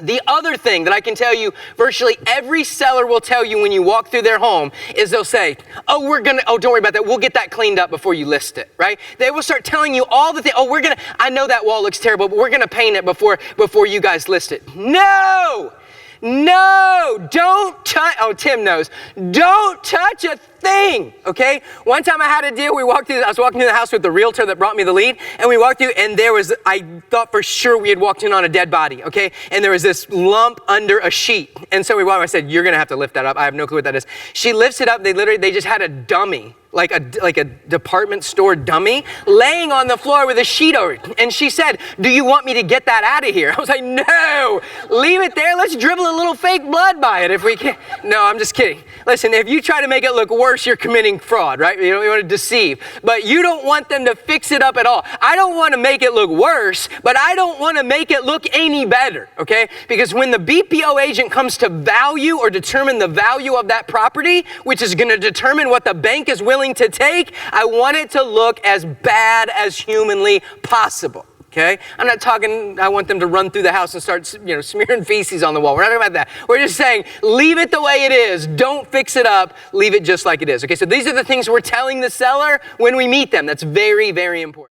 The other thing that I can tell you, virtually every seller will tell you when you walk through their home is they'll say, oh, don't worry about that. We'll get that cleaned up before you list it, right? They will start telling you all the things. Oh, I know that wall looks terrible, but we're going to paint it before you guys list it. No, don't touch. Oh, Tim knows. Don't touch a thing, okay? One time I had a deal. I was walking through the house with the realtor that brought me the lead, and we walked through, and I thought for sure we had walked in on a dead body, okay? And there was this lump under a sheet. And so I said, you're going to have to lift that up. I have no clue what that is. She lifts it up. They just had a dummy, like a department store dummy, laying on the floor with a sheet over it. And she said, do you want me to get that out of here? I was like, no, leave it there. Let's dribble a little fake blood by it if we can. No, I'm just kidding. Listen, if you try to make it look worse, you're committing fraud, right? You want to deceive. But you don't want them to fix it up at all. I don't want to make it look worse, but I don't want to make it look any better, okay? Because when the BPO agent comes to value or determine the value of that property, which is going to determine what the bank is willing to take, I want it to look as bad as humanly possible. Okay? I'm not talking, I want them to run through the house and start, smearing feces on the wall. We're not talking about that. We're just saying, leave it the way it is. Don't fix it up. Leave it just like it is. Okay, so these are the things we're telling the seller when we meet them. That's very, very important.